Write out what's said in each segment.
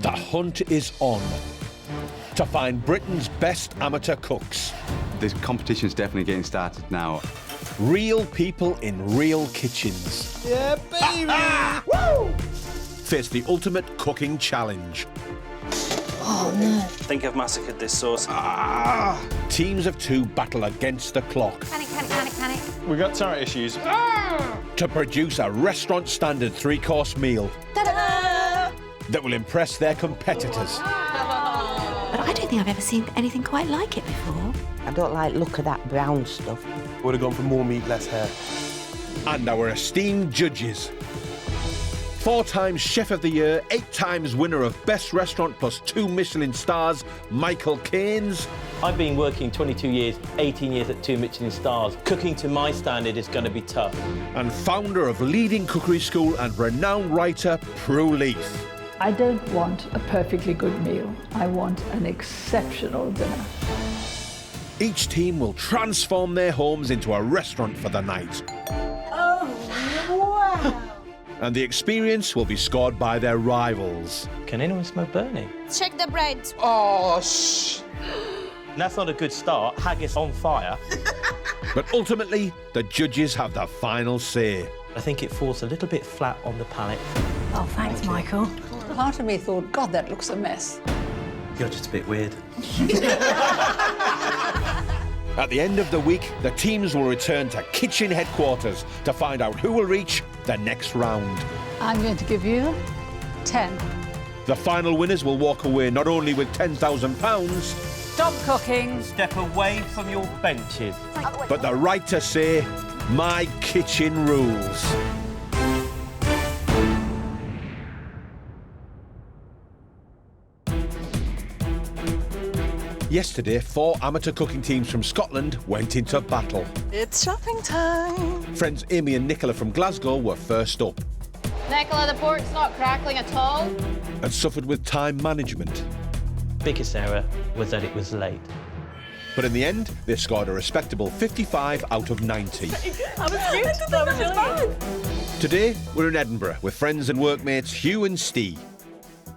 The hunt is on to find Britain's best amateur cooks. This competition's definitely getting started now. Real people in real kitchens. Yeah, baby! Woo! Face the ultimate cooking challenge. Oh, no. I think I've massacred this sauce. Teams of 2 battle against the clock. Panic. We got Tart issues. To produce a restaurant-standard 3-course meal Ta-da! that will impress their competitors. But I don't think I've ever seen anything quite like it before. I don't like the look of that brown stuff. Would have gone for more meat, less hair. And our esteemed judges. 4 times Chef of the Year, 8 times winner of Best Restaurant plus 2 Michelin Stars, Michael Caines. I've been working 22 years, 18 years at 2 Michelin Stars. Cooking to my standard is going to be tough. And founder of leading cookery school and renowned writer, Prue Leith. I don't want a perfectly good meal. I want an exceptional dinner. Each team will transform their homes into a restaurant for the night. Oh, wow! And the experience will be scored by their rivals. Can anyone smell burning? Check the bread. Oh, shh. That's not a good start. Haggis on fire. But ultimately, the judges have the final say. I think it falls a little bit flat on the palate. Oh, thanks, Michael. Part of me thought, God, that looks a mess. You're just a bit weird. At the end of the week, the teams will return to kitchen headquarters to find out who will reach the next round. I'm going to give you 10. The final winners will walk away not only with £10,000, Stop cooking. Step away from your benches. but the right to say, my kitchen rules. Yesterday, 4 amateur cooking teams from Scotland went into battle. It's shopping time. Friends Amy and Nicola from Glasgow were first up Nicola, the pork's not crackling at all. and suffered with time management. Biggest error was that it was late. But in the end, they scored a respectable 55 out of 90. That was good. That was bad. Today, we're in Edinburgh with friends and workmates Hugh and Steve.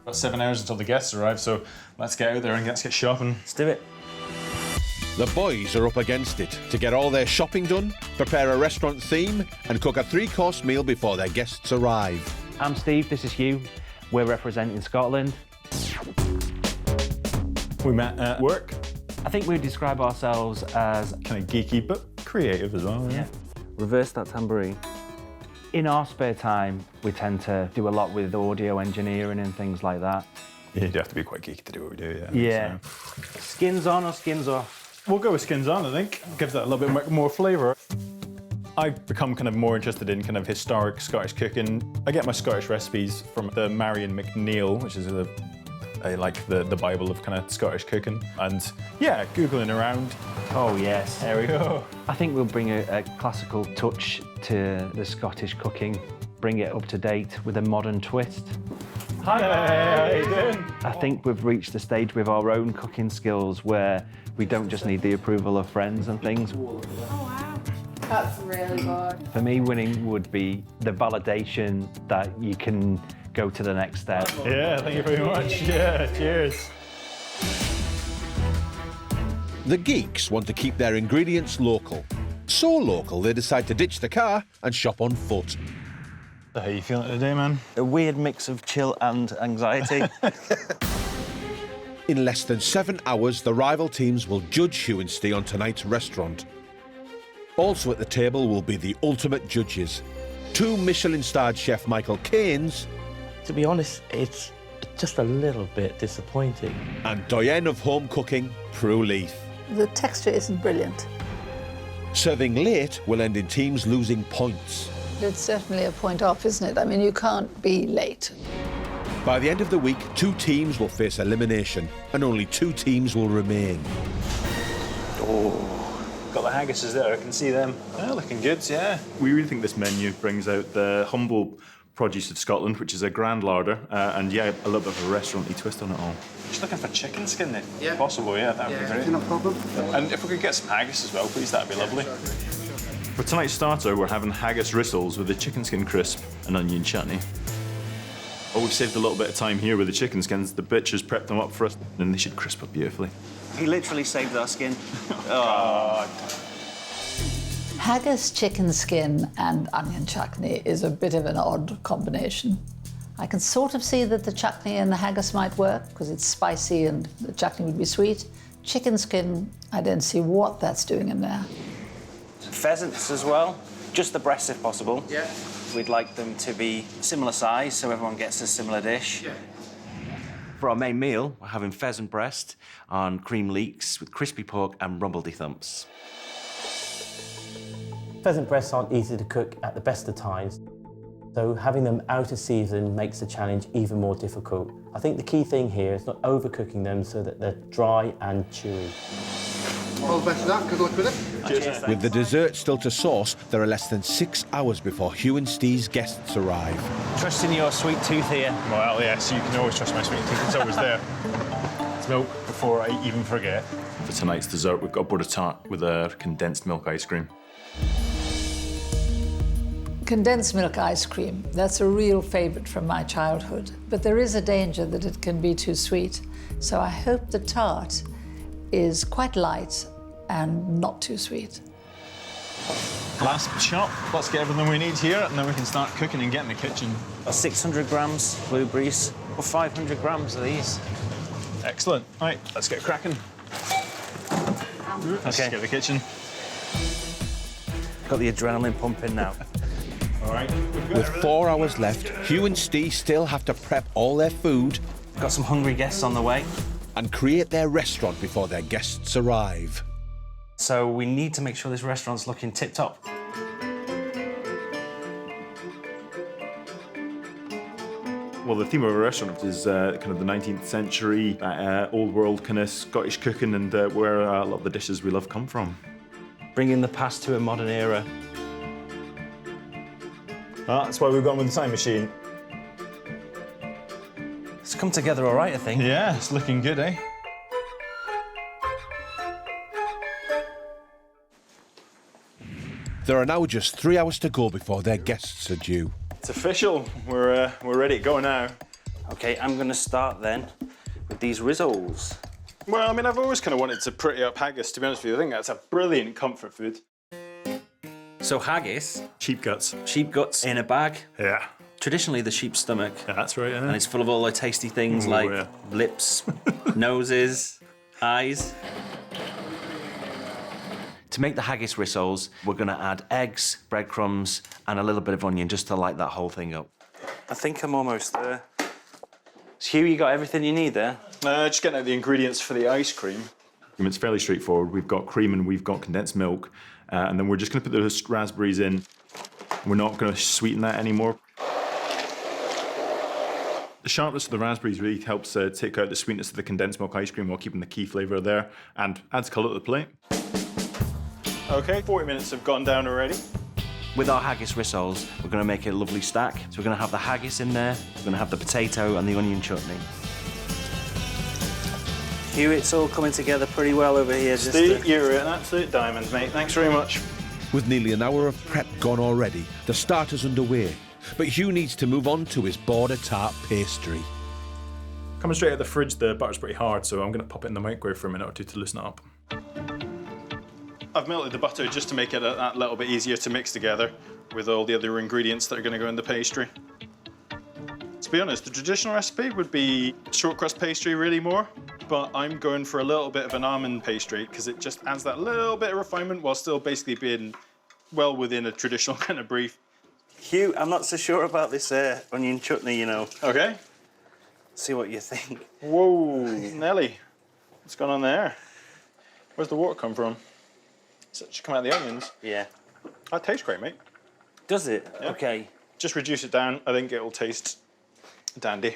Got 7 hours until the guests arrive, so let's get out there and let's get shopping. Let's do it. The boys are up against it to get all their shopping done, prepare a restaurant theme, and cook a 3-course meal before their guests arrive. I'm Steve, this is Hugh. We're representing Scotland. We met at work. I think we describe ourselves as... Kind of geeky, but creative as well. Yeah. Reverse that tambourine. In our spare time, we tend to do a lot with audio engineering and things like that. Yeah, you do have to be quite geeky to do what we do, yeah. Yeah. So. Skins on or skins off? We'll go with skins on, I think. Gives that a little bit more flavour. I've become kind of more interested in kind of historic Scottish cooking. I get my Scottish recipes from the Marion McNeill, which is like the Bible of kind of Scottish cooking. And yeah, Googling around. Oh, yes. There we go. I think we'll bring a classical touch to the Scottish cooking, bring it up to date with a modern twist. Hi, how you doing? I think we've reached the stage with our own cooking skills where we don't just need the approval of friends and things. Oh, wow. That's really good. For me, winning would be the validation that you can go to the next step. Yeah, thank you very much. Yeah, cheers. The geeks want to keep their ingredients local. So local, they decide to ditch the car and shop on foot. So how you feeling today, man? A weird mix of chill and anxiety. In less than 7 hours, the rival teams will judge Hugh and Steve on tonight's restaurant. Also at the table will be the ultimate judges. 2 Michelin-starred chef Michael Caines. To be honest, it's just a little bit disappointing. And doyenne of home cooking, Prue Leith. The texture isn't brilliant. Serving late will end in teams losing points. It's certainly a point off, isn't it? I mean, you can't be late. By the end of the week, 2 teams will face elimination and only 2 teams will remain. Oh, got the haggises there, I can see them. Yeah, looking good, yeah. We really think this menu brings out the humble produce of Scotland, which is a grand larder, and yeah, a little bit of a restaurant-y twist on it all. Just looking for chicken skin then, if possible, yeah, that would be great. No problem. And if we could get some haggis as well, please, that'd be lovely. For tonight's starter, we're having haggis rissoles with a chicken skin crisp and onion chutney. Oh, we've saved a little bit of time here with the chicken skins. The butchers prepped them up for us, and they should crisp up beautifully. He literally saved our skin. Haggis chicken skin and onion chutney is a bit of an odd combination. I can sort of see that the chutney and the haggis might work because it's spicy and the chutney would be sweet. Chicken skin, I don't see what that's doing in there. Pheasants as well, just the breasts if possible. Yeah. We'd like them to be similar size so everyone gets a similar dish. Yeah. For our main meal, we're having pheasant breast on cream leeks with crispy pork and rumbledy thumps. Pheasant breasts aren't easy to cook at the best of times, so having them out of season makes the challenge even more difficult. I think the key thing here is not overcooking them so that they're dry and chewy. All the best of that, good luck with it. Cheers. With the dessert still to sauce, there are less than 6 hours before Hugh and Steve's guests arrive. Trusting your sweet tooth here. Well, yes, you can always trust my sweet tooth. It's always there. It's milk before I even forget. For tonight's dessert, we've got a butter tart with a condensed milk ice cream. Condensed milk ice cream, that's a real favourite from my childhood. But there is a danger that it can be too sweet. So I hope the tart is quite light and not too sweet. Last chop. Let's get everything we need here, and then we can start cooking and get in the kitchen. 600 grams blueberries, or 500 grams of these. Excellent. Right, let's get cracking. Let's just get in the kitchen. Got the adrenaline pumping now. All right. With 4 hours left, Hugh and Steve still have to prep all their food. Got some hungry guests on the way. And create their restaurant before their guests arrive. So we need to make sure this restaurant's looking tip-top. Well, the theme of our restaurant is kind of the 19th century, old world kind of Scottish cooking, and where a lot of the dishes we love come from. Bringing the past to a modern era. That's why we've gone with the time machine. It's come together all right, I think. Yeah, it's looking good, eh? There are now just 3 hours to go before their guests are due. It's official. We're ready to go now. OK, I'm going to start then with these rissoles. Well, I mean, I've always kind of wanted to pretty up haggis, to be honest with you. I think that's a brilliant comfort food. So haggis. Sheep guts. Sheep guts in a bag. Yeah. Traditionally the sheep's stomach. Yeah, that's right, yeah. And it's full of all the tasty things like lips, noses, eyes. To make the haggis rissoles, we're going to add eggs, breadcrumbs, and a little bit of onion just to light that whole thing up. I think I'm almost there. So Hugh, you got everything you need there? Just getting out the ingredients for the ice cream. It's fairly straightforward. We've got cream and we've got condensed milk, and then we're just going to put the raspberries in. We're not going to sweeten that anymore. The sharpness of the raspberries really helps take out the sweetness of the condensed milk ice cream while keeping the key flavour there, and adds colour to the plate. OK, 40 minutes have gone down already. With our haggis rissoles, we're going to make it a lovely stack. So we're going to have the haggis in there, we're going to have the potato and the onion chutney. Hugh, it's all coming together pretty well over here. Steve, you're an absolute diamond, mate. Thanks very much. With nearly an hour of prep gone already, the starter's underway. But Hugh needs to move on to his border tart pastry. Coming straight out of the fridge, the butter's pretty hard, so I'm going to pop it in the microwave for a minute or two to loosen it up. I've melted the butter just to make it that little bit easier to mix together with all the other ingredients that are going to go in the pastry. To be honest, the traditional recipe would be short crust pastry really more, but I'm going for a little bit of an almond pastry because it just adds that little bit of refinement while still basically being well within a traditional kind of brief. Hugh, I'm not so sure about this onion chutney, you know. OK. See what you think. Whoa, Nelly, what's going on there? Where's the water come from? Does it come out of the onions? Yeah. That tastes great, mate. Does it? Yeah. OK. Just reduce it down. I think it'll taste dandy.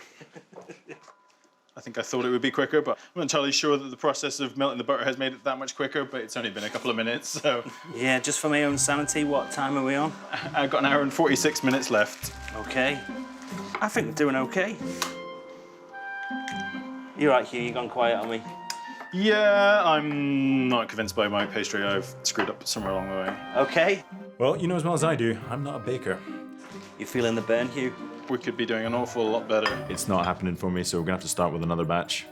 I think I thought it would be quicker, but I'm not entirely sure that the process of melting the butter has made it that much quicker, but it's only been a couple of minutes, so... Yeah, just for my own sanity, what time are we on? I've got an hour and 46 minutes left. OK. I think we're doing OK. You're right, Hugh, you've gone quiet on me. Yeah, I'm not convinced by my pastry. I've screwed up somewhere along the way. OK. Well, you know as well as I do, I'm not a baker. You feeling the burn, Hugh? we could be doing an awful lot better. It's not happening for me, so we're going to have to start with another batch.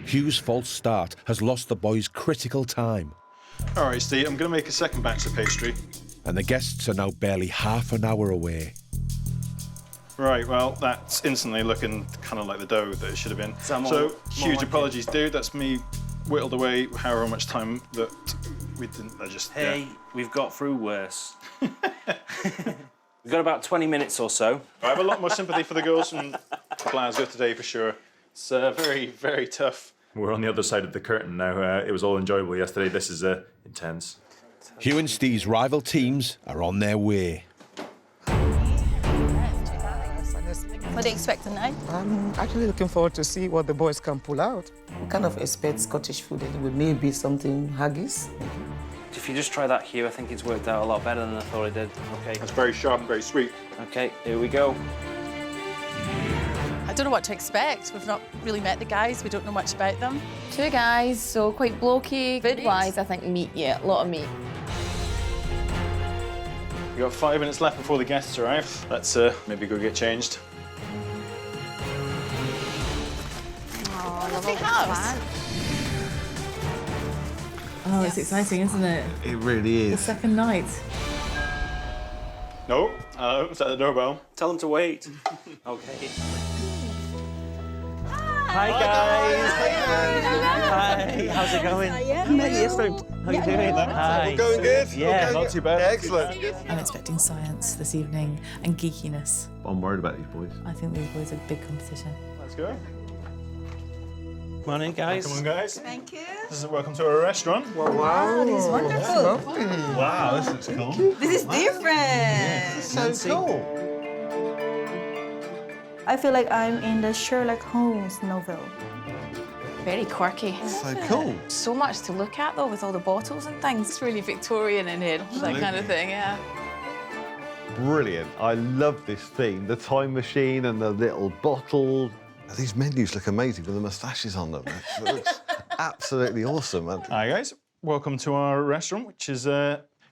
Hugh's false start has lost the boys critical time. All right, Steve, I'm going to make a second batch of pastry. And the guests are now barely half an hour away. Right, well, that's instantly looking kind of like the dough that it should have been. So, huge apologies, dude. That's me whittled away however much time that we didn't. Hey, we've got through worse. We've got about 20 minutes or so. I have a lot more sympathy for the girls from Glasgow today, for sure. It's very, very tough. We're on the other side of the curtain now. It was all enjoyable yesterday. This is intense. Hugh and Steve's rival teams are on their way. What do you expect tonight? I'm actually looking forward to see what the boys can pull out. I kind of expect Scottish food anyway, maybe something haggis. If you just try that, Hugh, I think it's worked out a lot better than I thought it did. Okay. It's very sharp and very sweet. Okay, here we go. I don't know what to expect. We've not really met the guys. We don't know much about them. 2 guys, so quite blokey. Food-wise, I think meat, yeah, a lot of meat. We've got 5 minutes left before the guests arrive. Let's maybe go get changed. Oh, lovely house. Oh, it's exciting, isn't it? It really The is. second night. No, set the doorbell. Tell them to wait. Okay. Hi, guys. Hi, how's it going? How you doing? Hi. Going good? Yeah, Not too bad. Excellent. I'm expecting science this evening and geekiness. I'm worried about these boys. I think these boys are big competition. Let's go. Come on in, guys. Come on, guys. Thank you. Welcome to our restaurant. Wow, this is wonderful. Wow, this looks cool. This is different. So cool. I feel like I'm in the Sherlock Holmes novel. Very quirky. So cool. So much to look at, though, with all the bottles and things. It's really Victorian in here, that kind of thing, yeah. Brilliant. I love this theme. The time machine and the little bottle. These menus look amazing with the moustaches on them. It looks absolutely awesome, man. Hi, guys. Welcome to our restaurant, which is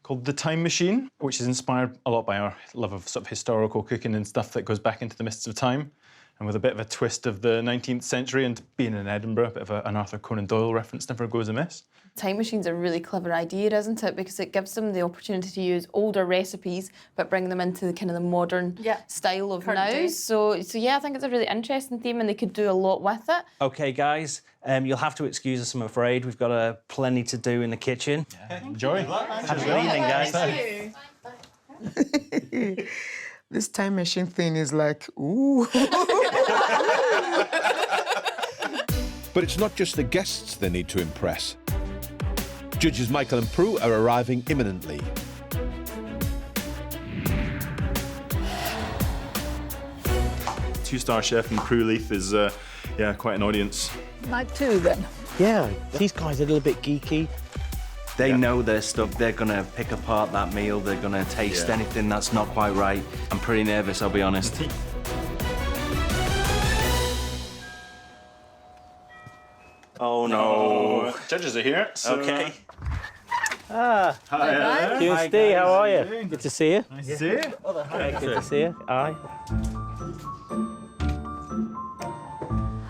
called The Time Machine, which is inspired a lot by our love of sort of historical cooking and stuff that goes back into the mists of time, and with a bit of a twist of the 19th century and being in Edinburgh, a bit of an Arthur Conan Doyle reference never goes amiss. Time machine's a really clever idea, isn't it? Because it gives them the opportunity to use older recipes, but bring them into the kind of the modern style of now. So yeah, I think it's a really interesting theme, and they could do a lot with it. Okay, guys, you'll have to excuse us, I'm afraid. We've got plenty to do in the kitchen. Yeah. Enjoy. Have a good evening, guys. Thank you. This time machine thing is like, ooh. But it's not just the guests they need to impress. Judges Michael and Prue are arriving imminently. Two-star chef and Prue Leith is, quite an audience. Night 2, then. Yeah, these guys are a little bit geeky. They know their stuff. They're going to pick apart that meal. They're going to taste anything that's not quite right. I'm pretty nervous, I'll be honest. Oh, no. Judges are here, so... Okay. Hi, Hugh and Steve, how are you? Good to see you. Nice to see you. Good to see you. Aye.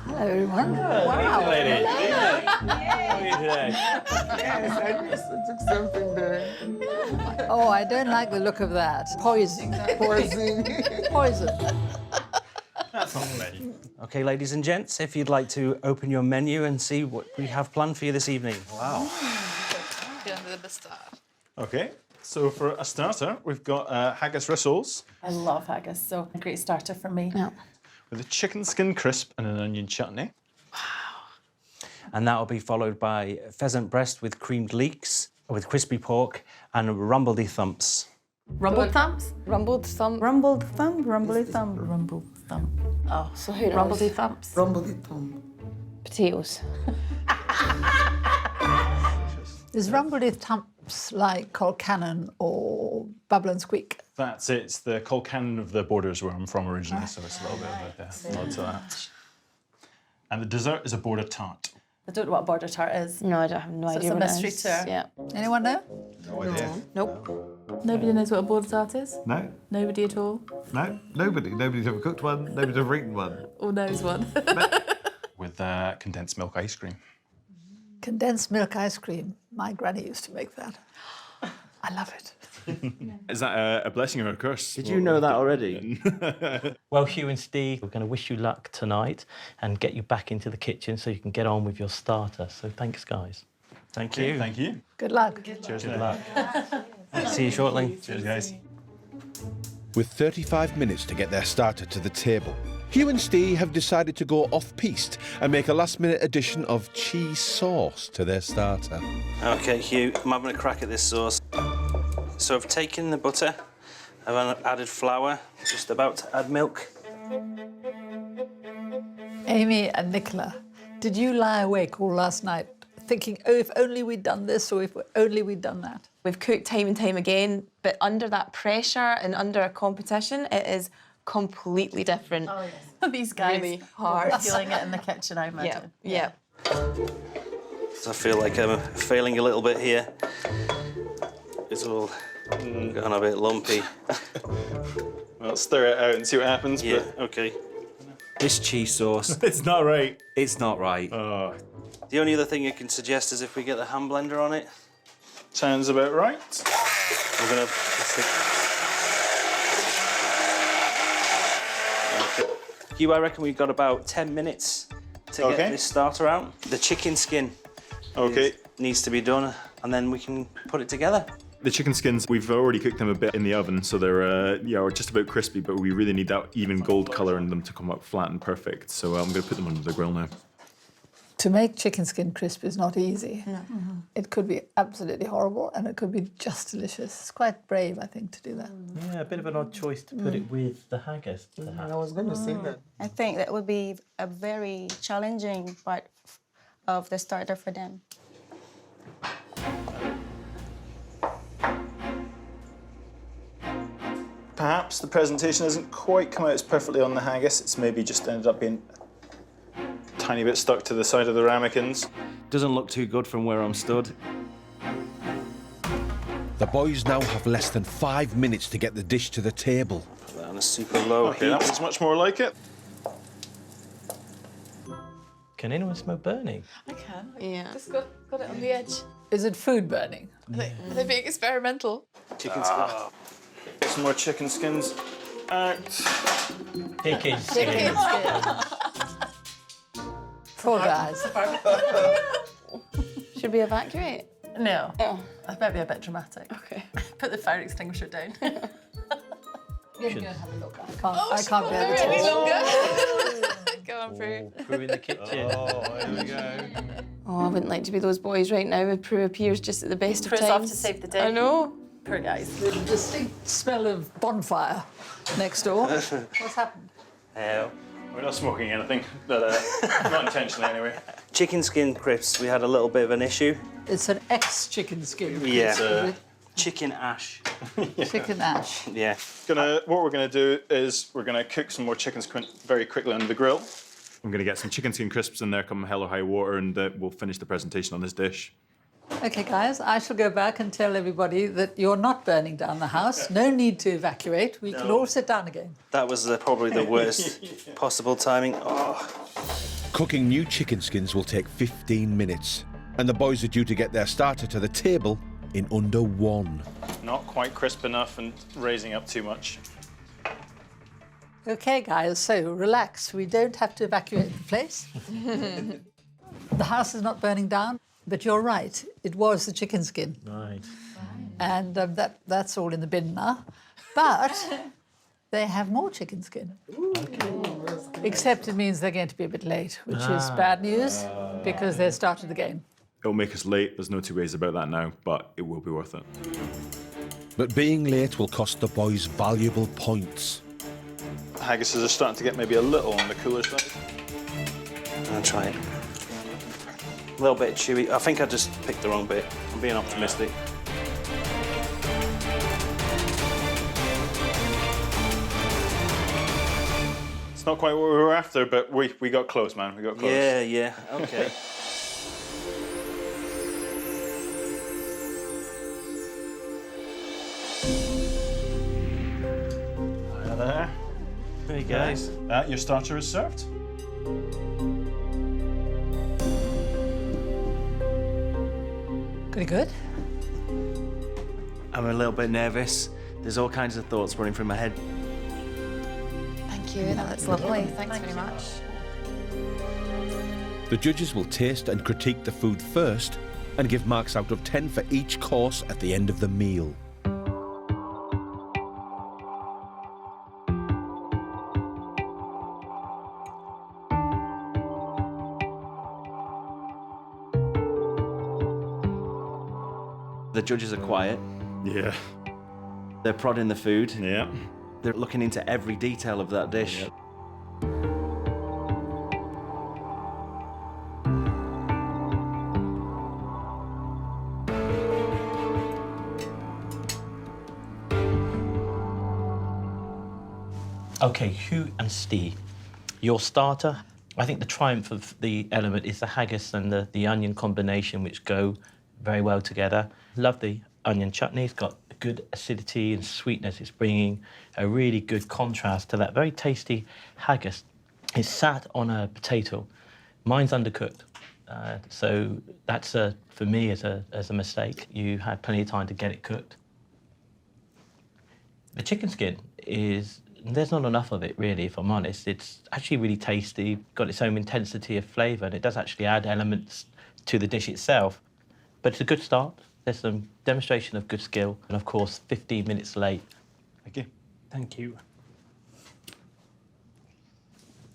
Hello, everyone. Wow. Lady. Yes, I just took something there. Oh, I don't like the look of that. Poison. Poison. Poison. That's not the menu. Okay, ladies and gents, if you'd like to open your menu and see what we have planned for you this evening. Wow. Okay, so for a starter, we've got haggis rissoles. I love haggis, so a great starter for me. Yeah. With a chicken skin crisp and an onion chutney. And that'll be followed by pheasant breast with creamed leeks, with crispy pork and rumbledy thumps. Rumbled thumps? Rumbled thump. Rumbled thumb, rumbly thumb. Rumbled thump. Oh, so who knows? Rumbledy thumps? Rumbly thumb. Potatoes. Is rumbledy thumps like Colcannon or Bubble and Squeak? That's it. It's the Colcannon of the borders where I'm from originally, so it's a little bit of a nod to that. And the dessert is a border tart. I don't know what a border tart is. No, I don't have no So idea it's a what mystery it is. to her. Yeah. Anyone know? No idea. Nope. Nobody knows what a border tart is? No, Nobody at all? no, nobody. Nobody's ever cooked one. Nobody's ever eaten one. Or knows one? With condensed milk ice cream. Condensed milk ice cream. My granny used to make that. I love it. Is that a blessing or a curse? Did you know that already? Well, Hugh and Steve, we're going to wish you luck tonight and get you back into the kitchen so you can get on with your starter. So thanks, guys. Thank you. Thank you. Good luck. Cheers. Good luck. See you shortly. Cheers, guys. With 35 minutes to get their starter to the table, Hugh and Steve have decided to go off-piste and make a last-minute addition of cheese sauce to their starter. OK, Hugh, I'm having a crack at this sauce. So I've taken the butter, I've added flour, just about to add milk. Amy and Nicola, did you lie awake all last night thinking, oh, if only we'd done this or if only we'd done that? We've cooked time and time again, but under that pressure and under a competition, it is completely different. Oh, yes. These guys Really are hard. feeling it in the kitchen, I imagine. Yeah. So I feel like I'm failing a little bit here. It's all gone a bit lumpy. Well, stir it out and see what happens. Yeah, OK. This cheese sauce. It's not right. It's not right. Oh, The only other thing I can suggest is if we get the hand blender on it. sounds about right. We're gonna. Okay. Hugh, I reckon we've got about 10 minutes to Okay. get this starter out. The chicken skin OK. needs to be done, and then we can put it together. The chicken skins, we've already cooked them a bit in the oven, so they're just about crispy, but we really need that even gold colour in them to come up flat and perfect. So I'm going to put them under the grill now. To make chicken skin crisp is not easy. No. It could be absolutely horrible and it could be just delicious. It's quite brave, I think, to do that. Yeah, a bit of an odd choice to put it with the haggis. I was going to say that. I think that would be a very challenging part of the starter for them. Perhaps the presentation hasn't quite come out as perfectly on the haggis. It's maybe just ended up being a tiny bit stuck to the side of the ramekins. Doesn't look too good from where I'm stood. The boys now have less than 5 minutes to get the dish to the table. Put that on a super low OK, heat. that looks much more like it. Can anyone smell burning? I can. Yeah. Just got it on the edge. Is it food burning? Are they being experimental? Chicken skin. Get some more chicken skins out. Chicken Chicken skin. Poor guys. Should we evacuate? No. Oh. That might be a bit dramatic. Okay. Put the fire extinguisher down. Go and have a look. I can't bear the Any taste. longer. Go on, Prue. Prue in the kitchen. Oh, here we go. Oh, I wouldn't like to be those boys right now if Prue appears just at the best of Prue's times. off to save the day. I know. Poor guys. The distinct smell of bonfire next door. What's happened? We're not smoking anything, but not intentionally anyway. Chicken skin crisps, we had a little bit of an issue. It's an ex-chicken skin. Yeah. Is it? Chicken ash. Chicken ash. Yeah. What we're going to do is we're going to cook some more chicken skin very quickly under the grill. I'm going to get some chicken skin crisps in there come hell or high water, and we'll finish the presentation on this dish. OK, guys, I shall go back and tell everybody that you're not burning down the house. No need to evacuate. We can all sit down again. That was probably the worst possible timing. Oh. Cooking new chicken skins will take 15 minutes, and the boys are due to get their starter to the table in under 1. Not quite crisp enough and raising up too much. OK, guys, so relax. We don't have to evacuate the place. The house is not burning down, but you're right. It was the chicken skin. Right. And that's all in the bin now. But they have more chicken skin. Except it means they're going to be a bit late, which is bad news because they started the game. It'll make us late. There's no two ways about that now, but it will be worth it. But being late will cost the boys valuable points. Haggises are starting to get maybe a little on the cooler side. I'll try it. A little bit chewy. I think I just picked the wrong bit. I'm being optimistic. It's not quite what we were after, but we got close, man. We got close. Yeah, okay. There you go. Your starter is served. Pretty good. I'm a little bit nervous. There's all kinds of thoughts running through my head. Thank you, that's lovely. Thanks very much. The judges will taste and critique the food first and give marks out of 10 for each course at the end of the meal. The judges are quiet. Yeah. They're prodding the food. Yeah. They're looking into every detail of that dish. Okay, Hugh and Steve, your starter. I think the triumph of the element is the haggis and the onion combination, which go very well together. Love the onion chutney. It's got a good acidity and sweetness. It's bringing a really good contrast to that very tasty haggis. It's sat on a potato. Mine's undercooked. So that's, for me, as a mistake. You had plenty of time to get it cooked. The chicken skin is... There's not enough of it, really, if I'm honest. It's actually really tasty, got its own intensity of flavour, and it does actually add elements to the dish itself. But it's a good start. There's some demonstration of good skill, and of course, 15 minutes late. Thank you. Thank you.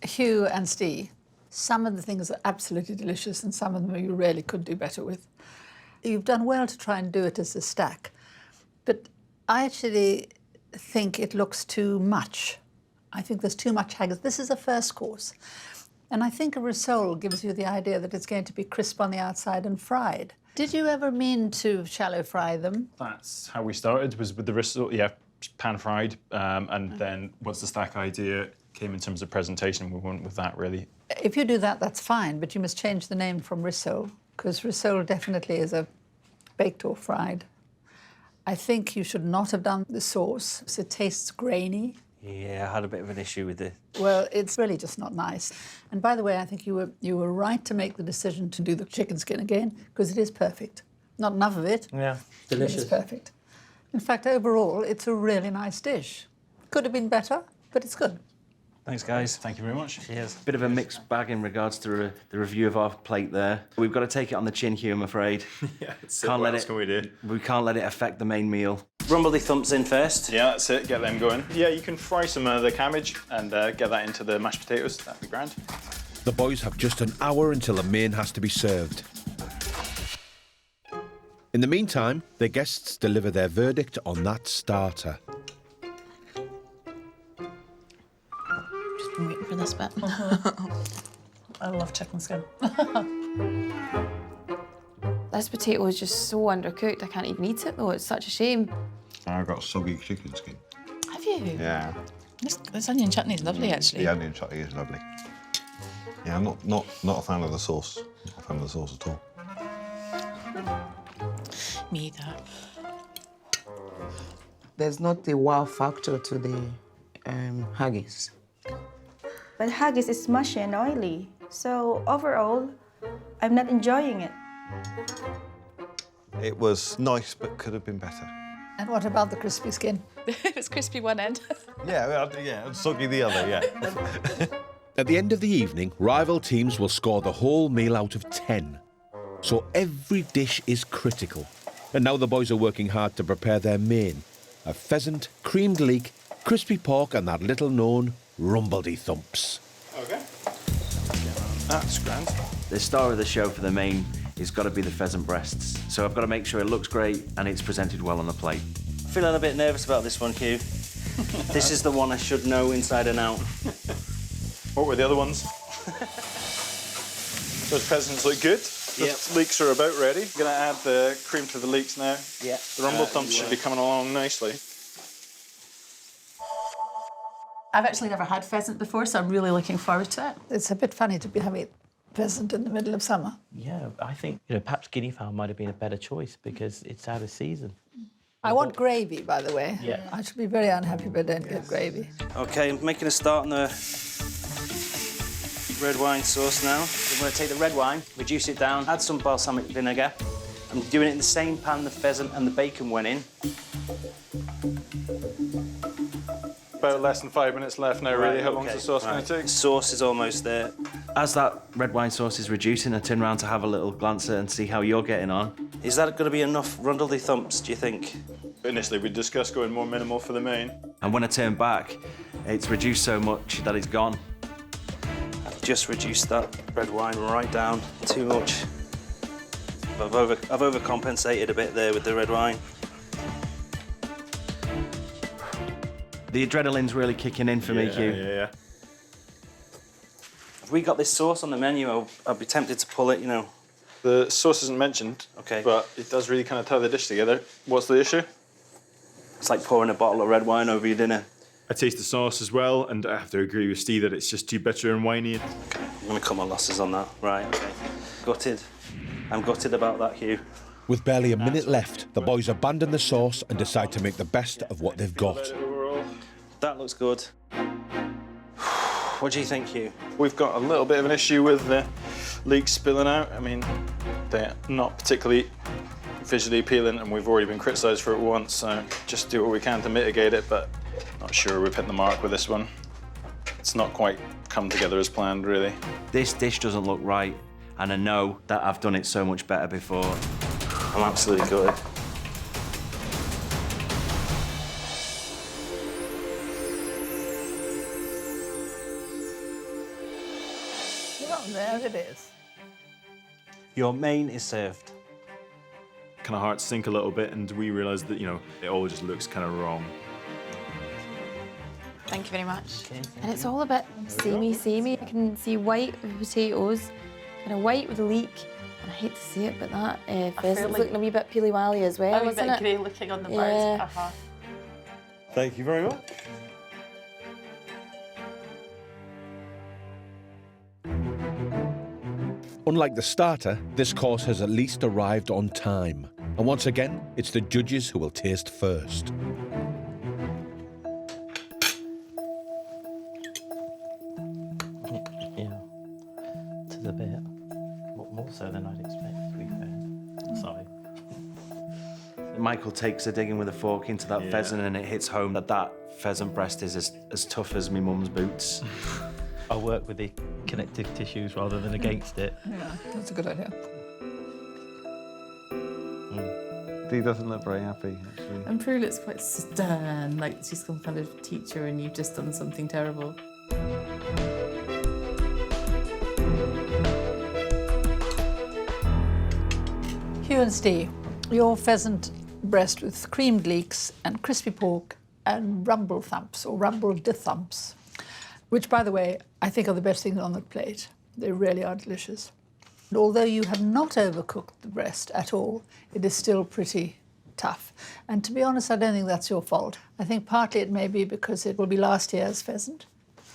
Hugh and Steve, some of the things are absolutely delicious and some of them you really could do better with. You've done well to try and do it as a stack, but I actually think it looks too much. I think there's too much haggis. This is a first course. And I think a risole gives you the idea that it's going to be crisp on the outside and fried. Did you ever mean to shallow fry them? That's how we started, was with the risotto, yeah, pan fried. And then once the stack idea came in terms of presentation, we went with that, really. If you do that, that's fine, but you must change the name from risole, because risole definitely is a baked or fried. I think you should not have done the sauce. It tastes grainy. Yeah, I had a bit of an issue with it. Well, it's really just not nice. And by the way, I think you were right to make the decision to do the chicken skin again, because it is perfect. Not enough of it. Yeah, delicious. It's perfect. In fact, overall, it's a really nice dish. Could have been better, but it's good. Thanks, guys. Thank you very much. Cheers. Bit of a mixed bag in regards to the review of our plate there. We've got to take it on the chin, Hugh, I'm afraid. Yeah, what else can we do? We can't let it affect the main meal. Rumble the thumps in first. Yeah, that's it. Get them going. Yeah, you can fry some of the cabbage and get that into the mashed potatoes. That'd be grand. The boys have just an hour until the main has to be served. In the meantime, their guests deliver their verdict on that starter. I'm waiting for this bit. I love chicken skin. This potato is just so undercooked, I can't even eat it though, it's such a shame. I've got soggy chicken skin. Have you? Yeah. This onion chutney is lovely, actually. The onion chutney is lovely. Yeah, I'm not a fan of the sauce. Not a fan of the sauce at all. Me either. There's not a wow factor to the haggis. But haggis is mushy and oily, so overall, I'm not enjoying it. It was nice, but could have been better. And what about the crispy skin? It was crispy one end. Yeah, and soggy the other, yeah. At the end of the evening, rival teams will score the whole meal out of 10. So every dish is critical. And now the boys are working hard to prepare their main. A pheasant, creamed leek, crispy pork and that little-known rumbledy-thumps. OK. That's grand. The star of the show for the main has got to be the pheasant breasts. So I've got to make sure it looks great and it's presented well on the plate. Feeling a bit nervous about this one, Hugh. This is the one I should know inside and out. What were the other ones? Those pheasants look good. The leeks are about ready. I'm going to add the cream to the leeks now. Yeah. The rumble thumps should be coming along nicely. I've actually never had pheasant before, so I'm really looking forward to it. It's a bit funny to be having pheasant in the middle of summer. Yeah, I think perhaps guinea fowl might have been a better choice because it's out of season. I want gravy, by the way. Yeah. I should be very unhappy if I don't get gravy. OK, I'm making a start on the red wine sauce now. I'm going to take the red wine, reduce it down, add some balsamic vinegar. I'm doing it in the same pan the pheasant and the bacon went in. About less than 5 minutes left now, really. How long is the sauce going to take? The sauce is almost there. As that red wine sauce is reducing, I turn around to have a little glance at it and see how you're getting on. Is that going to be enough rundledy thumps, do you think? Initially, we discussed going more minimal for the main. And when I turn back, it's reduced so much that it's gone. I've just reduced that red wine right down. Too much. I've overcompensated a bit there with the red wine. The adrenaline's really kicking in for me, Hugh. Yeah. If we got this sauce on the menu, I'd be tempted to pull it, you know. The sauce isn't mentioned, but it does really kind of tie the dish together. What's the issue? It's like pouring a bottle of red wine over your dinner. I taste the sauce as well, and I have to agree with Steve that it's just too bitter and winey. Okay, I'm going to cut my losses on that. Right, OK. Gutted. I'm gutted about that, Hugh. With barely a minute left, the boys abandon the sauce and decide to make the best of what they've got. That looks good. What do you think, Hugh? We've got a little bit of an issue with the leeks spilling out. I mean, they're not particularly visually appealing, and we've already been criticised for it once, so just do what we can to mitigate it, but not sure we've hit the mark with this one. It's not quite come together as planned, really. This dish doesn't look right, and I know that I've done it so much better before. I'm absolutely gutted. Well, there it is. Your main is served. Kind of hearts sink a little bit, and we realise that, you know, it all just looks kind of wrong. Thank you very much. And it's all a bit samey. I can see white with the potatoes, kind of white with the leek. And I hate to see it, but that pheasant's like looking a wee bit peely-wily as well, A wee isn't bit it? grey looking on the Yeah. birds. Thank you very much. Unlike the starter, this course has at least arrived on time. And once again, it's the judges who will taste first. Yeah, to the bit. More so than I'd expect, to be fair. Sorry. Michael takes a digging with a fork into that pheasant, and it hits home that that pheasant breast is as tough as my mum's boots. I work with the connective tissues rather than against it. Yeah, that's a good idea. He doesn't look very happy, actually. And Prue looks quite stern, like she's some kind of teacher and you've just done something terrible. Hugh and Steve, your pheasant breast with creamed leeks and crispy pork and rumble thumps, or rumble de thumps, which, by the way, I think are the best things on the plate. They really are delicious. And although you have not overcooked the breast at all, it is still pretty tough. And to be honest, I don't think that's your fault. I think partly it may be because it will be last year's pheasant,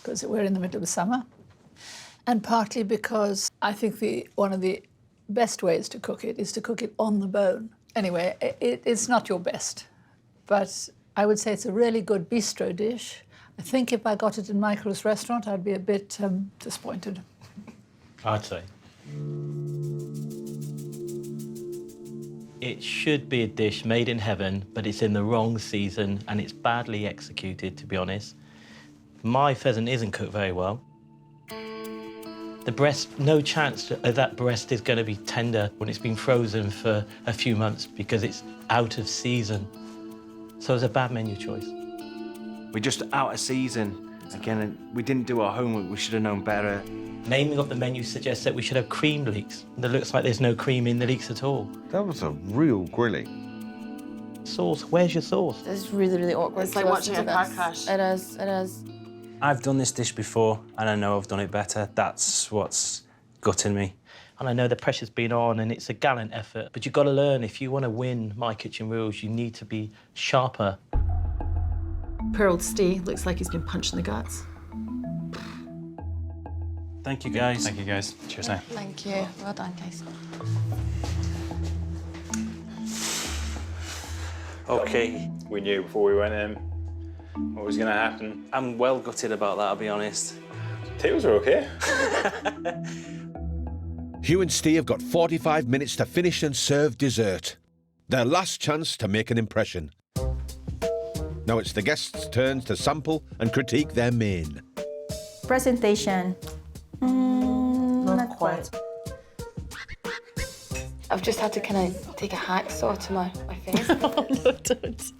because we're in the middle of summer, and partly because I think one of the best ways to cook it is to cook it on the bone. Anyway, it's not your best, but I would say it's a really good bistro dish. I think if I got it in Michael's restaurant, I'd be a bit disappointed. I'd say. It should be a dish made in heaven, but it's in the wrong season and it's badly executed, to be honest. My pheasant isn't cooked very well. The breast, no chance that breast is going to be tender when it's been frozen for a few months because it's out of season. So it's a bad menu choice. We're just out of season. Again, we didn't do our homework. We should have known better. Naming of the menu suggests that we should have creamed leeks. It looks like there's no cream in the leeks at all. That was a real grilling. Sauce, where's your sauce? It's really, really awkward. It's like watching a car crash. It is. I've done this dish before, and I know I've done it better. That's what's gutting me. And I know the pressure's been on and it's a gallant effort, but you've got to learn, if you want to win My Kitchen Rules, you need to be sharper. Poor old Steve looks like he's been punched in the guts. Thank you, guys. Thank you, guys. Cheers now. Thank you. Well done, guys. Okay. We knew before we went in what was going to happen. I'm well gutted about that, I'll be honest. Potatoes are okay. Hugh and Steve have got 45 minutes to finish and serve dessert. Their last chance to make an impression. Now it's the guests' turns to sample and critique their main. Presentation. Not quite. I've just had to kind of take a hacksaw to my face. Oh, no, don't.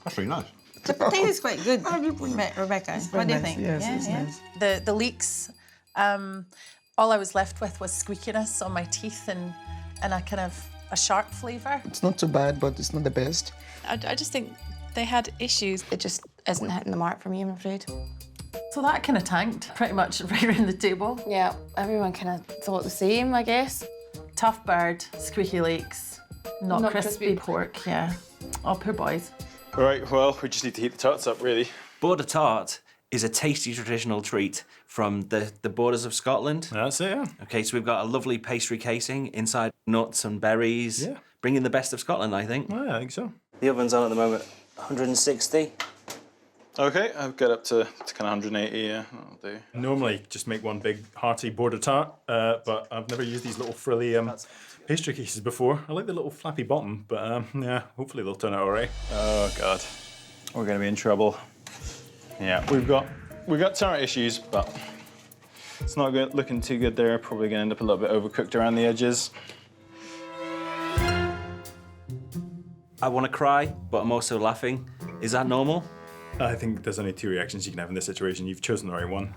That's really nice. The potato's quite good, Rebecca. What do you think? Yes, it's nice. The leeks, all I was left with was squeakiness on my teeth and a kind of a sharp flavour. It's not too bad, but it's not the best. I just think they had issues. It just isn't hitting the mark for me, I'm afraid. So that kind of tanked pretty much right around the table. Yeah, everyone kind of thought the same, I guess. Tough bird, squeaky leeks, not crispy pork, yeah. Oh, poor boys. All right, well, we just need to heat the tarts up, really. Border tart is a tasty traditional treat from the borders of Scotland. That's it, yeah. Okay, so we've got a lovely pastry casing inside nuts and berries. Yeah. Bringing the best of Scotland, I think. Oh, yeah, I think so. The oven's on at the moment, 160. Okay, I've got up to kind of 180, yeah, that'll do. Normally just make one big hearty border tart, but I've never used these little frilly pastry cases before. I like the little flappy bottom, but yeah, hopefully they'll turn out all right. Oh God, we're gonna be in trouble. Yeah, we've got tart issues, but it's not good, looking too good there. Probably gonna end up a little bit overcooked around the edges. I want to cry, but I'm also laughing. Is that normal? I think there's only two reactions you can have in this situation. You've chosen the right one.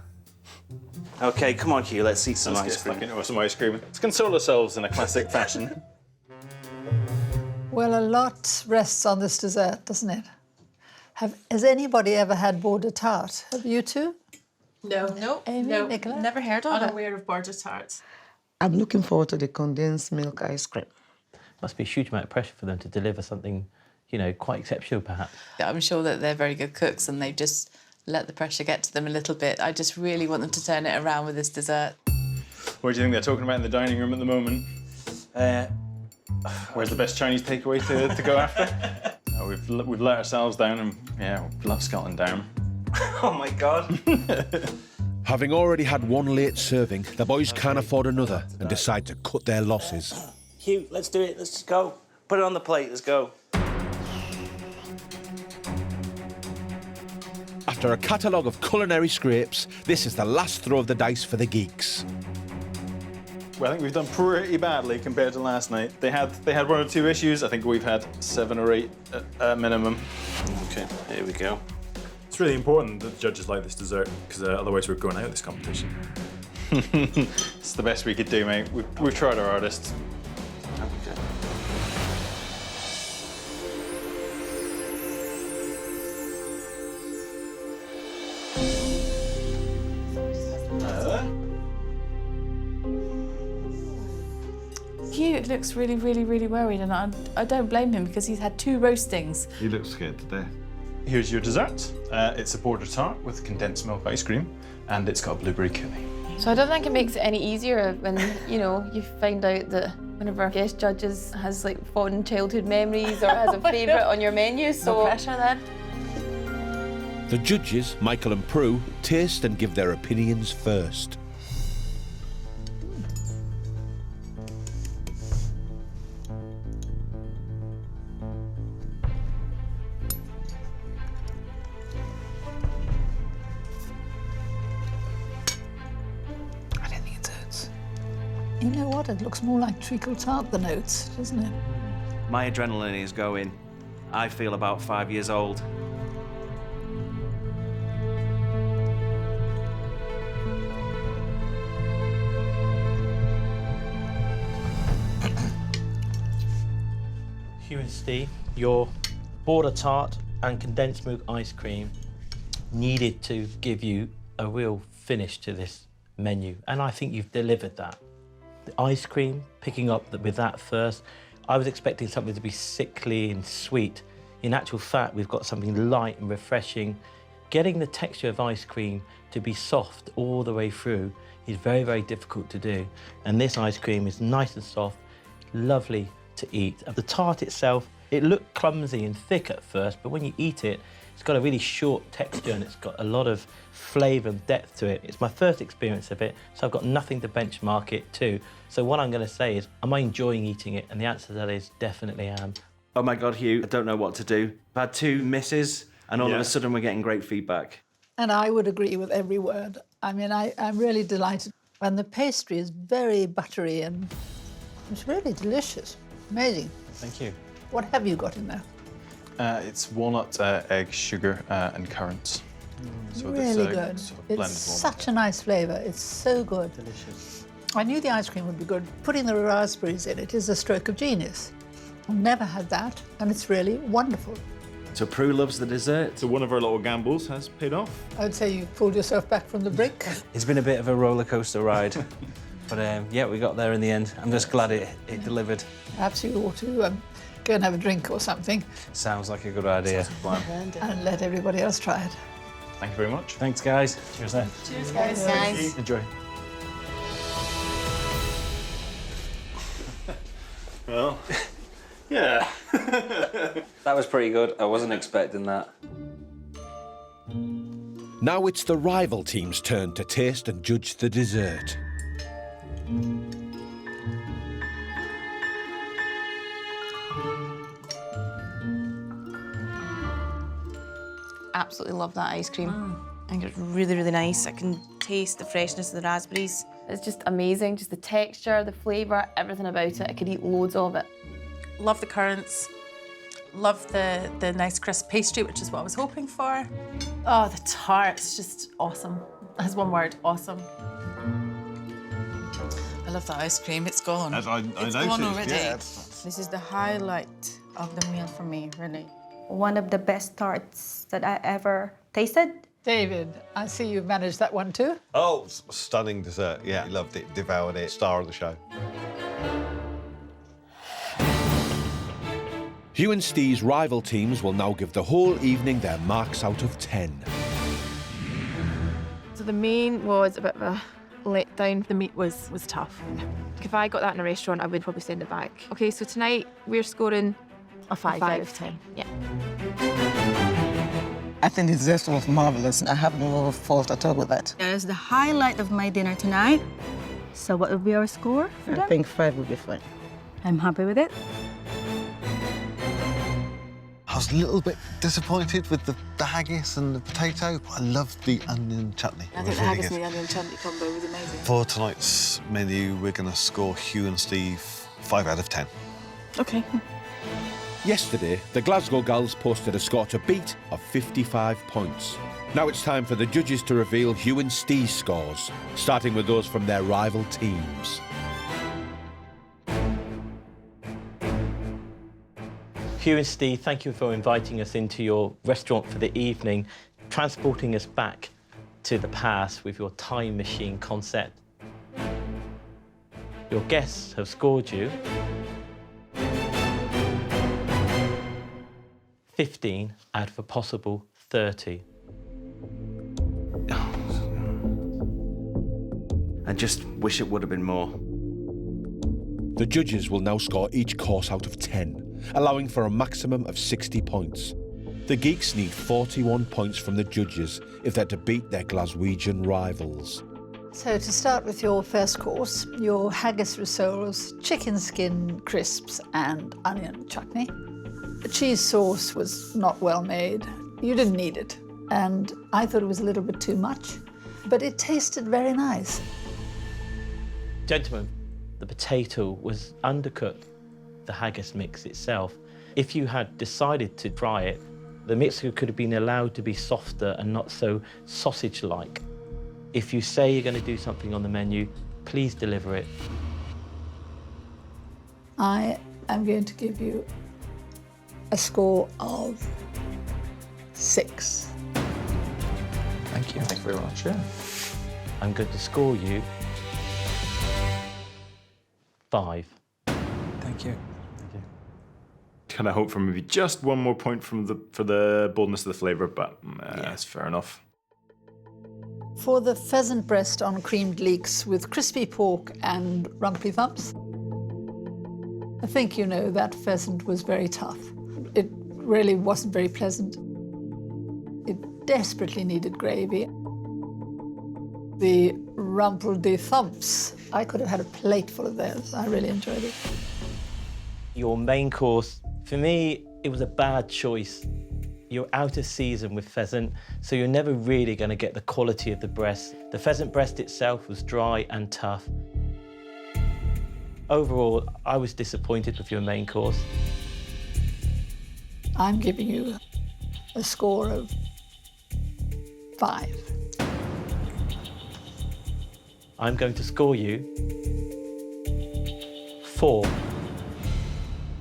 Okay, come on, Hugh, let's eat some Let's ice get cream. stuck into some ice cream. Let's console ourselves in a classic fashion. Well, a lot rests on this dessert, doesn't it? Has anybody ever had border tart? Have you two? No. No. Amy, no. Nicola? Never heard of it. Unaware of border tarts. I'm looking forward to the condensed milk ice cream. Must be a huge amount of pressure for them to deliver something, you know, quite exceptional, perhaps. I'm sure that they're very good cooks and they've just let the pressure get to them a little bit. I just really want them to turn it around with this dessert. What do you think they're talking about in the dining room at the moment? Where's the best Chinese takeaway to go after? We've let ourselves down and, yeah, we've let Scotland down. Oh my God. Having already had one late serving, the boys can't afford another and decide to cut their losses. Hugh, let's do it, let's just go. Put it on the plate, let's go. After a catalogue of culinary scrapes, this is the last throw of the dice for the geeks. Well, I think we've done pretty badly compared to last night. They had one or two issues. I think we've had 7 or 8 at minimum. Okay, here we go. It's really important that the judges like this dessert, because otherwise we're going out of this competition. It's the best we could do, mate. We've tried our hardest. Okay. Hugh looks really, really, really worried, and I don't blame him because he's had 2 roastings. He looks scared to death. Here's your dessert. It's a border tart with condensed milk ice cream, and it's got blueberry coulis. So I don't think it makes it any easier when, you know, you find out that one of our guest judges has like fond childhood memories or has a favourite on your menu, so... No pressure then. The judges, Michael and Prue, taste and give their opinions first. You know what? It looks more like treacle tart than oats, doesn't it? My adrenaline is going. I feel about 5 years old. Hugh and Steve, your border tart and condensed milk ice cream needed to give you a real finish to this menu, and I think you've delivered that. The ice cream, picking up with that first, I was expecting something to be sickly and sweet. In actual fact, we've got something light and refreshing, Getting the texture of ice cream to be soft all the way through is very, very difficult to do. And this ice cream is nice and soft, lovely to eat. The tart itself, it looked clumsy and thick at first, but when you eat it, it's got a really short texture and it's got a lot of flavour and depth to it. It's my first experience of it, so I've got nothing to benchmark it to. So what I'm going to say is, am I enjoying eating it? And the answer to that is definitely am. Oh my God, Hugh, I don't know what to do. I've had 2 misses and all of a sudden we're getting great feedback. And I would agree with every word. I mean, I'm really delighted. And the pastry is very buttery and it's really delicious. Amazing. Thank you. What have you got in there? It's walnut, egg, sugar, and currants. So Really this, good. sort of It's blended such a nice flavour. It's so good. Delicious. I knew the ice cream would be good. Putting the raspberries in it is a stroke of genius. I've never had that, and it's really wonderful. So Prue loves the dessert. So one of our little gambles has paid off. I'd say you pulled yourself back from the brink. It's been a bit of a roller coaster ride, but yeah, we got there in the end. I'm just glad it delivered. Perhaps you ought to go and have a drink or something Sounds like a good idea. and let everybody else try it. Thank you very much. Thanks, guys. Cheers then. Cheers, guys. Enjoy. Well, yeah. That was pretty good. I wasn't expecting that. Now it's the rival team's turn to taste and judge the dessert. Absolutely love that ice cream. I think it's really, really nice. I can taste the freshness of the raspberries. It's just amazing, just the texture, the flavour, everything about it. I could eat loads of it. Love the currants. Love the nice crisp pastry, which is what I was hoping for. Oh, the tart's just awesome. That's one word, awesome. I love that ice cream. It's gone. As I it's noticed, gone already. yeah. This is the highlight of the meal for me, really. One of the best tarts that I ever tasted. David, I see you've managed that one too. Oh, stunning dessert. Yeah, loved it, devoured it. Star of the show. Hugh and Steve's rival teams will now give the whole evening their marks out of 10. So the main was a bit of a letdown. The meat was tough. If I got that in a restaurant, I would probably send it back. Okay, so tonight we're scoring a 5 out of 10. Yeah. I think the dessert was marvelous. I have no fault at all with that. That is the highlight of my dinner tonight. So what would be our score for that? I think 5 would be fine. I'm happy with it. I was a little bit disappointed with the haggis and the potato, but I loved the onion chutney. I It think was the really haggis good. and the onion chutney combo was amazing. For tonight's menu, we're going to score Hugh and Steve 5 out of 10. Okay. Yesterday, the Glasgow Gals posted a score to beat of 55 points. Now it's time for the judges to reveal Hugh and Steve's scores, starting with those from their rival teams. Hugh and Steve, thank you for inviting us into your restaurant for the evening, transporting us back to the past with your time machine concept. Your guests have scored you 15 out of a possible 30. I just wish it would have been more. The judges will now score each course out of 10, allowing for a maximum of 60 points. The Geeks need 41 points from the judges if they're to beat their Glaswegian rivals. So to start with your first course, your haggis rissoles, chicken skin crisps and onion chutney. The cheese sauce was not well made. You didn't need it. And I thought it was a little bit too much, but it tasted very nice. Gentlemen, the potato was undercooked, the haggis mix itself. If you had decided to try it, the mixture could have been allowed to be softer and not so sausage-like. If you say you're going to do something on the menu, please deliver it. I am going to give you a score of 6. Thank you. Thank you very much. Yeah. I'm going to score you 5. Thank you. kind of hope for maybe just one more point for the boldness of the flavour, but that's fair enough. For the pheasant breast on creamed leeks with crispy pork and rumply thumps, I think you know that pheasant was very tough. It really wasn't very pleasant. It desperately needed gravy. The rumpledy thumps, I could have had a plate full of those. I really enjoyed it. Your main course, for me, it was a bad choice. You're out of season with pheasant, so you're never really going to get the quality of the breast. The pheasant breast itself was dry and tough. Overall, I was disappointed with your main course. I'm giving you a score of 5. I'm going to score you 4.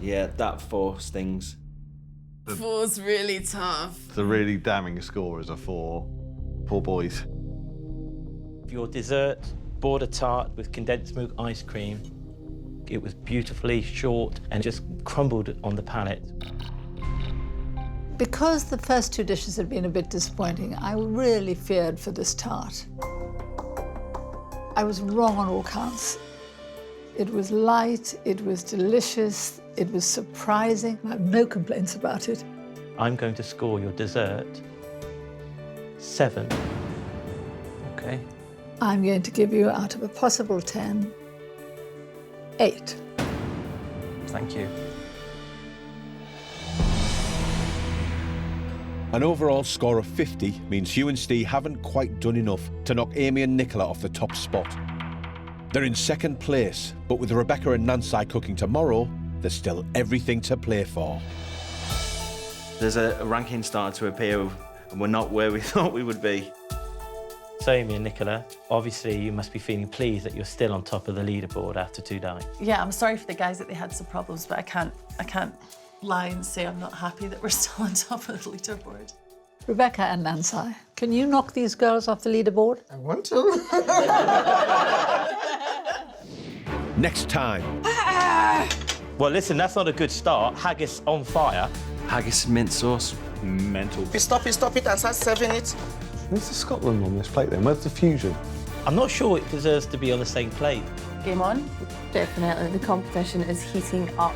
Yeah, that 4 stings. 4's really tough. It's a really damning score as a 4. Poor boys. Your dessert, border tart with condensed milk ice cream. It was beautifully short and just crumbled on the palate. Because the first 2 dishes had been a bit disappointing, I really feared for this tart. I was wrong on all counts. It was light, it was delicious, it was surprising. I have no complaints about it. I'm going to score your dessert 7. Okay. I'm going to give you, out of a possible 10, 8. Thank you. An overall score of 50 means Hugh and Steve haven't quite done enough to knock Amy and Nicola off the top spot. They're in second place, but with Rebecca and Nancy cooking tomorrow, there's still everything to play for. There's a ranking starting to appear, and we're not where we thought we would be. So, Amy and Nicola, obviously you must be feeling pleased that you're still on top of the leaderboard after 2 nights. Yeah, I'm sorry for the guys that they had some problems, but I can't lie and say I'm not happy that we're still on top of the leaderboard. Rebecca and Nancy, can you knock these girls off the leaderboard? I want to. Next time. Well, listen, that's not a good start. Haggis on fire. Haggis mint sauce. Mental. Stop it and start serving it. Where's the Scotland on this plate then? Where's the fusion? I'm not sure it deserves to be on the same plate. Game on. Definitely, the competition is heating up.